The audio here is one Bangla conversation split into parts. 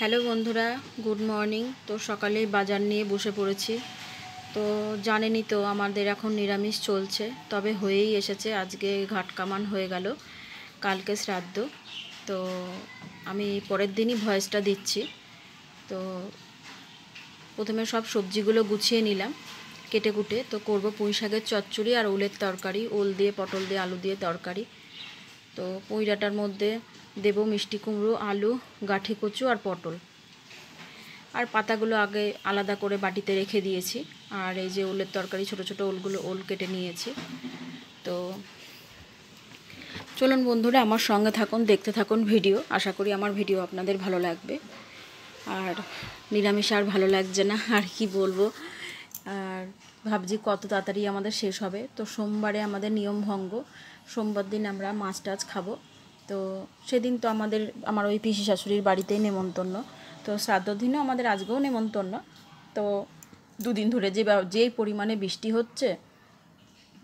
হ্যালো বন্ধুরা, গুড মর্নিং। তো সকালেই বাজার নিয়ে বসে পড়েছি। তো জানেনই তো আমাদের এখন নিরামিষ চলছে, তবে হয়েই এসেছে। আজকে ঘাট কামান হয়ে গেল, কালকে শ্রাদ্ধ। তো আমি পরের দিনই ভয়েসটা দিচ্ছি। তো প্রথমে সব সবজিগুলো গুছিয়ে নিলাম কেটে কুটে। তো করব পুঁই শাকের চচ্চড়ি আর ওলের তরকারি, ওল দিয়ে পটল দিয়ে আলু দিয়ে তরকারি। তো পুঁই ডাঁটার মধ্যে দেব মিষ্টি কুমড়ো, আলু, গাঁঠি কচু আর পটল। আর পাতাগুলো আগে আলাদা করে বাটিতে রেখে দিয়েছি। আর এই যে ওলের তরকারি, ছোট ছোট ওল কেটে নিয়েছি। তো চলুন বন্ধুরা, আমার সঙ্গে থাকুন, দেখতে থাকুন ভিডিও। আশা করি আমার ভিডিও আপনাদের ভালো লাগবে। আর নিরামিষ আর ভালো লাগছে না, আর কি বলবো। আর ভাবছি কত তাড়াতাড়ি আমাদের শেষ হবে। তো সোমবারে আমাদের নিয়ম ভঙ্গ, সোমবার দিন আমরা মাছ টাছ খাবো। তো সেদিন তো আমার ওই পিসি শাশুড়ির বাড়িতেই নেমন্তন্ন। তো শ্রাদ্ধর দিনও আমাদের আজকেও নেমন্তন্ন। তো দুদিন ধরে যেই পরিমাণে বৃষ্টি হচ্ছে,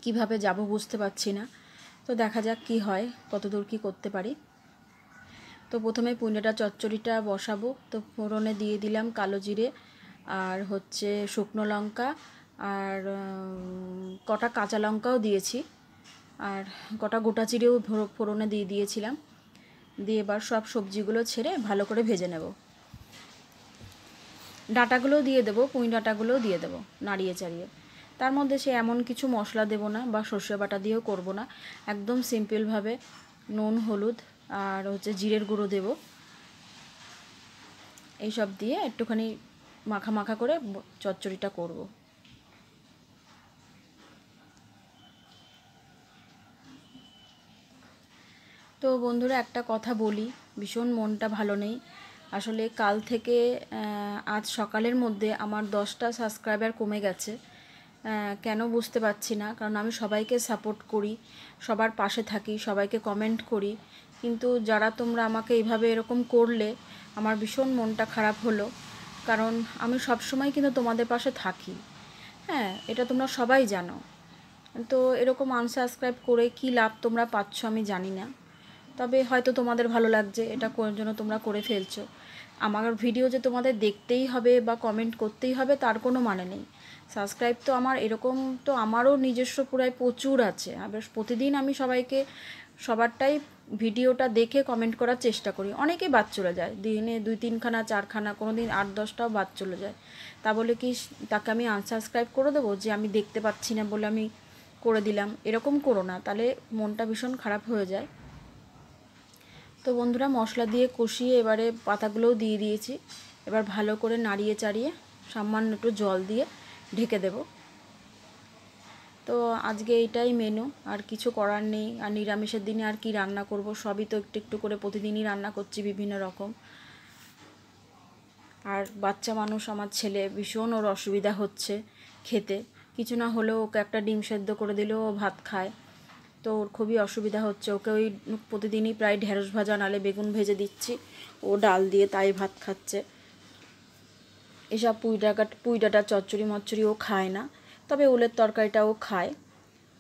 কিভাবে যাব বুঝতে পারছি না। তো দেখা যাক কি হয়, কতদূর কি করতে পারি। তো প্রথমে পুঁইডাঁটা চচ্চড়িটা বসাবো। তো ফোড়নে দিয়ে দিলাম কালো জিরে আর শুকনো লঙ্কা, আর কটা কাঁচা লঙ্কাও দিয়েছি, আর কটা গোটা চিড়েও ফোড়নে দিয়ে দিয়েছিলাম। দিয়ে এবার সব সবজিগুলো ছেড়ে ভালো করে ভেজে নেব। ডাঁটাগুলোও দিয়ে দেবো, পুঁই ডাঁটাগুলোও দিয়ে দেবো নাড়িয়ে চাড়িয়ে। তার মধ্যে সে এমন কিছু মশলা দেব না, বা সর্ষে বাটা দিয়েও করব না। একদম সিম্পলভাবে নুন, হলুদ আর জিরের গুঁড়ো দেব। এইসব দিয়ে একটুখানি মাখা মাখা করে চচ্চড়িটা করব। তো বন্ধুরা, একটা কথা বলি, ভীষণ মনটা ভালো নেই। আসলে কাল থেকে আজ সকালের মধ্যে আমার 10টা সাবস্ক্রাইবার কমে গেছে। কেন বুঝতে পারছি না, কারণ আমি সবাইকে সাপোর্ট করি, সবার পাশে থাকি, সবাইকে কমেন্ট করি। কিন্তু যারা তোমরা আমাকে এইভাবে এরকম করলে, আমার ভীষণ মনটা খারাপ হলো। কারণ আমি সবসময় কিন্তু তোমাদের পাশে থাকি। হ্যাঁ, এটা তোমরা সবাই জানো। তো এরকম আনসাবস্ক্রাইব করে কী লাভ তোমরা পাচ্ছ আমি জানি না। তবে হয়তো তোমাদের ভালো লাগছে, এটা কোন জন্য তোমরা করে ফেলছো। আমার ভিডিও যে তোমাদের দেখতেই হবে বা কমেন্ট করতেই হবে তার কোনো মানে নেই। সাবস্ক্রাইব তো আমার এরকম, তো আমারও নিজস্ব পুরাই প্রচুর আছে। আবার প্রতিদিন আমি সবারটাই ভিডিওটা দেখে কমেন্ট করার চেষ্টা করি। অনেকেই বাদ চলে যায়, দিনে 2-3খানা 4খানা, কোনো দিন 8-10টাও বাদ চলে যায়। তা বলে কি তাকে আমি আনসাবস্ক্রাইব করে দেবো, যে আমি দেখতে পাচ্ছি না বলে আমি করে দিলাম? এরকম করো না, তাহলে মনটা ভীষণ খারাপ হয়ে যায়। তো বন্ধুরা, মশলা দিয়ে কষিয়ে এবারে পাতাগুলোও দিয়ে দিয়েছি। এবার ভালো করে নাড়িয়ে চাড়িয়ে সামান্য একটু জল দিয়ে ঢেকে দেব। তো আজকে এইটাই মেনু, আর কিছু করার নেই। আর নিরামিষের দিনে আর কি রান্না করব, সবই তো একটু একটু করে প্রতিদিনই রান্না করছি বিভিন্ন রকম। আর বাচ্চা মানুষ আমার ছেলে, ভীষণ ওর অসুবিধা হচ্ছে খেতে। কিছু না হলেও ওকে একটা ডিম সেদ্ধ করে দিলেও ও ভাত খায়। তো ওর খুবই অসুবিধা হচ্ছে। ওকে ওই প্রতিদিনই প্রায় ঢেঁড়স ভাজা নালে বেগুন ভেজে দিচ্ছি, ও ডাল দিয়ে তাই ভাত খাচ্ছে। এসব পুঁই ডাঁটা চচ্চড়ি মচ্চড়ি ও খায় না, তবে ওলের তরকারিটা ও খায়।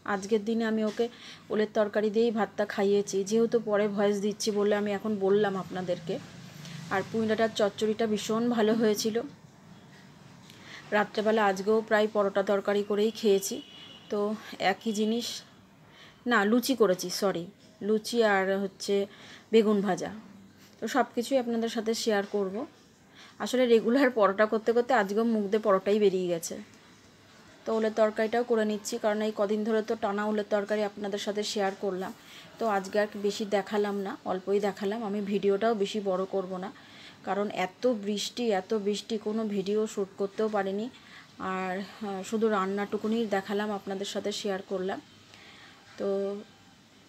আজকের দিনে আমি ওকে ওলের তরকারি দিয়েই ভাতটা খাইয়েছি, যেহেতু পরে ভয়েস দিচ্ছি বলে আমি এখন বললাম আপনাদেরকে। আর পুঁই ডাঁটার চচ্চড়িটা ভীষণ ভালো হয়েছিল। রাত্রেবেলা আজকেও প্রায় পরোটা তরকারি করেই খেয়েছি। তো একই জিনিস, না লুচি করেছি, সরি, লুচি আর বেগুন ভাজা। তো সব কিছুই আপনাদের সাথে শেয়ার করব। আসলে রেগুলার পরোটা করতে করতে আজকেও মুখ দিয়ে পরোটাই বেরিয়ে গেছে। তো ওলের তরকারিটাও করে নিচ্ছি, কারণ এই কদিন ধরে তো টানা ওলের তরকারি আপনাদের সাথে শেয়ার করলাম। তো আজকে আর বেশি দেখালাম না, অল্পই দেখালাম। আমি ভিডিওটাও বেশি বড় করব না, কারণ এত বৃষ্টি কোনো ভিডিও শ্যুট করতেও পারিনি। আর শুধু রান্নাটুকুনি দেখালাম, আপনাদের সাথে শেয়ার করলাম। তো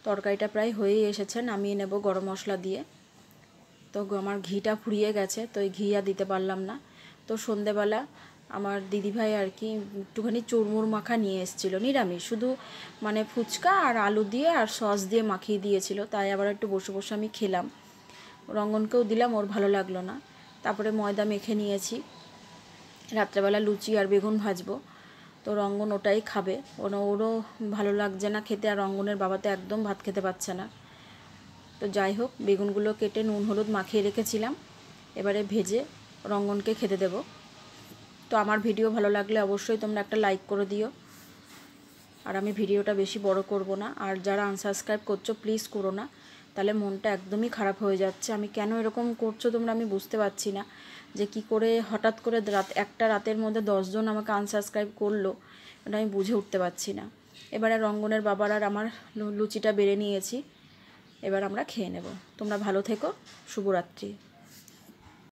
তরকারিটা প্রায় হয়েই এসেছে, নামিয়ে নেব গরম মশলা দিয়ে। তো আমার ঘিটা ফুরিয়ে গেছে, তো এই ঘি আর দিতে পারলাম না। তো সন্ধেবেলা আমার দিদিভাই আর কি একটুখানি চুরমুর মাখা নিয়ে এসেছিলো, নিরামিষ, শুধু মানে ফুচকা আর আলু দিয়ে আর সস দিয়ে মাখিয়ে দিয়েছিল। তাই আবার একটু বসে বসে আমি খেলাম, রঙ্গনকেও দিলাম, ওর ভালো লাগলো না। তারপরে ময়দা মেখে নিয়েছি, রাত্রেবেলা লুচি আর বেগুন ভাজবো। তো রঙ্গন ওটাই খাবে, ওরও ভালো লাগছে না খেতে, আর রঙ্গনের বাবা তো একদম ভাত খেতে পারছে না। তো যাই হোক, বেগুনগুলো কেটে নুন হলুদ মাখিয়ে রেখেছিলাম, এবারে ভেজে রঙ্গনকে খেতে দেব। তো আমার ভিডিও ভালো লাগলে অবশ্যই তোমরা একটা লাইক করে দিও। আর আমি ভিডিওটা বেশি বড় করব না। আর যারা আনসাবস্ক্রাইব করছো প্লিজ করো না, তাহলে মনটা একদমই খারাপ হয়ে যাচ্ছে। আমি কেন এরকম করছো তোমরা আমি বুঝতে পারছি না, যে কি করে হঠাৎ করে একটা রাতের মধ্যে 10 জন আমাকে আনসাবস্ক্রাইব করলো, এটা আমি বুঝে উঠতে পারছি না। এবারে রঙ্গনের বাবার আর আমার লুচিটা বেড়ে নিয়েছি, এবার আমরা খেয়ে নেব। তোমরা ভালো থেকো, শুভরাত্রি।